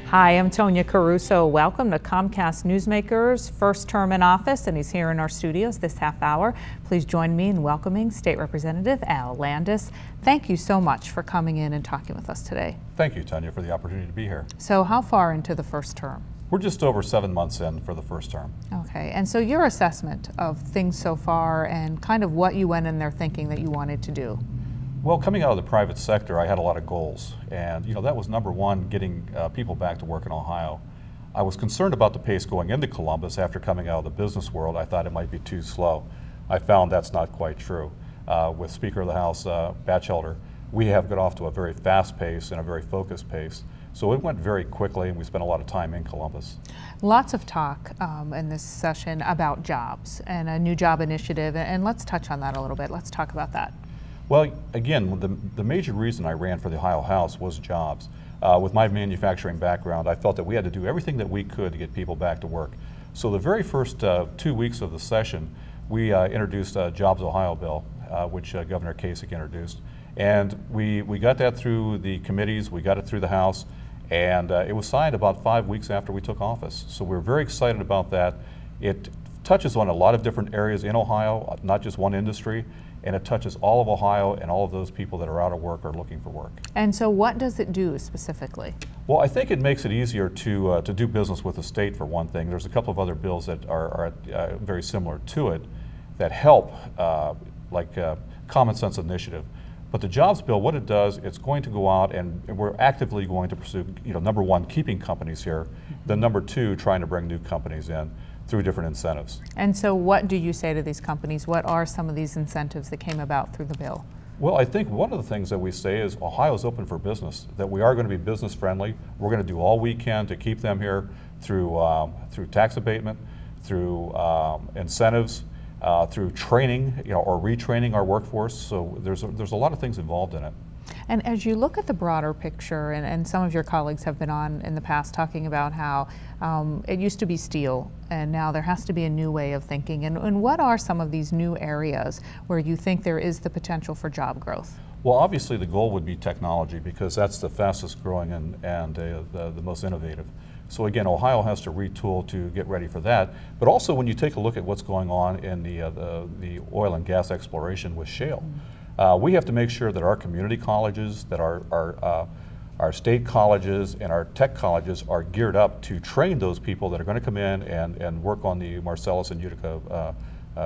Hi, I'm Tonya Caruso. Welcome to Comcast Newsmakers' first term in office, and he's here in our studios this half hour. Please join me in welcoming State Representative Al Landis. Thank you so much for coming in and talking with us today. Thank you, Tonya, for the opportunity to be here. So how far into the first term? We're just over 7 months in for the first term. Okay, and so your assessment of things so far and kind of what you went in there thinking that you wanted to do. Well, coming out of the private sector, I had a lot of goals, and that was number one, getting people back to work in Ohio. I was concerned about the pace going into Columbus. After coming out of the business world, I thought it might be too slow. I found that's not quite true. With Speaker of the House Batchelder, we have got off to a very fast pace and a very focused pace. So it went very quickly, and we spent a lot of time in Columbus. Lots of talk in this session about jobs and a new job initiative, and let's touch on that a little bit. Let's talk about that. Well, again, the major reason I ran for the Ohio House was jobs. With my manufacturing background, I felt that we had to do everything that we could to get people back to work. So the very first 2 weeks of the session, we introduced a Jobs Ohio bill, which Governor Kasich introduced. And we got that through the committees, we got it through the House, and it was signed about 5 weeks after we took office. So we're very excited about that. It touches on a lot of different areas in Ohio, not just one industry, and it touches all of Ohio and all of those people that are out of work or looking for work. And so what does it do specifically? Well, I think it makes it easier to do business with the state, for one thing. There's a couple of other bills that are very similar to it that help, like Common Sense Initiative. But the jobs bill, what it does, it's going to go out and we're actively going to pursue, number one, keeping companies here, then number two, trying to bring new companies in through different incentives. And so what do you say to these companies? What are some of these incentives that came about through the bill? Well, I think one of the things that we say is Ohio's open for business, that we are going to be business friendly. We're going to do all we can to keep them here through, through tax abatement, through incentives, through training, or retraining our workforce. So there's a lot of things involved in it. And as you look at the broader picture, and some of your colleagues have been on in the past talking about how it used to be steel, and now there has to be a new way of thinking. And what are some of these new areas where you think there is the potential for job growth? Well, obviously the goal would be technology, because that's the fastest growing and the most innovative. So again, Ohio has to retool to get ready for that. But also when you take a look at what's going on in the oil and gas exploration with shale, we have to make sure that our community colleges, that our state colleges and our tech colleges are geared up to train those people that are going to come in and work on the Marcellus and Utica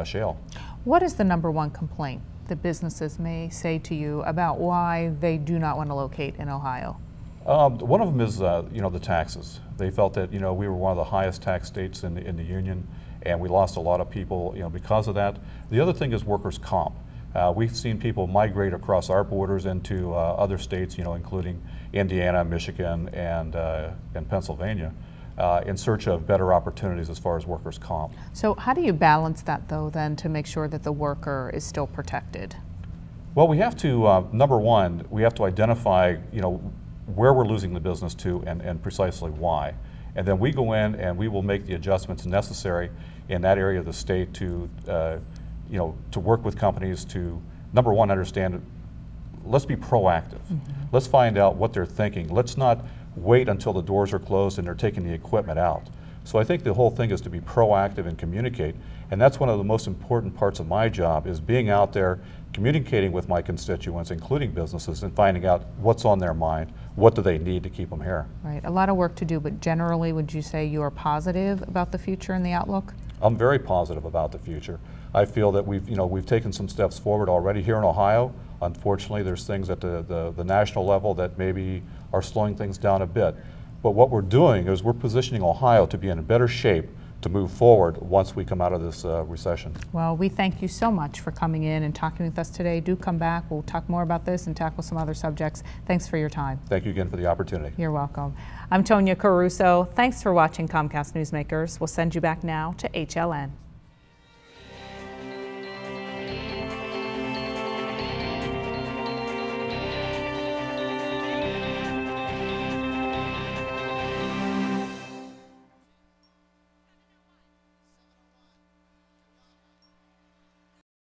shale. What is the number one complaint that businesses may say to you about why they do not want to locate in Ohio? One of them is the taxes. They felt that we were one of the highest tax states in the union, and we lost a lot of people because of that. The other thing is workers' comp. We've seen people migrate across our borders into other states, including Indiana, Michigan, and Pennsylvania, in search of better opportunities as far as workers' comp. So how do you balance that, though, then, to make sure that the worker is still protected? Well, we have to, number one, we have to identify, where we're losing the business to and precisely why. And then we go in and we will make the adjustments necessary in that area of the state to to work with companies to, number one, understand it. Let's be proactive. Let's find out what they're thinking. Let's not wait until the doors are closed and they're taking the equipment out. So I think the whole thing is to be proactive and communicate. And that's one of the most important parts of my job, is being out there, communicating with my constituents, including businesses, and finding out what's on their mind, what do they need to keep them here. Right, a lot of work to do, but generally would you say you are positive about the future and the outlook? I'm very positive about the future. I feel that we've taken some steps forward already here in Ohio. Unfortunately, there's things at the national level that maybe are slowing things down a bit. But what we're doing is we're positioning Ohio to be in a better shape to move forward once we come out of this recession. Well, we thank you so much for coming in and talking with us today. Do come back. We'll talk more about this and tackle some other subjects. Thanks for your time. Thank you again for the opportunity. You're welcome. I'm Tonya Caruso. Thanks for watching Comcast Newsmakers. We'll send you back now to HLN.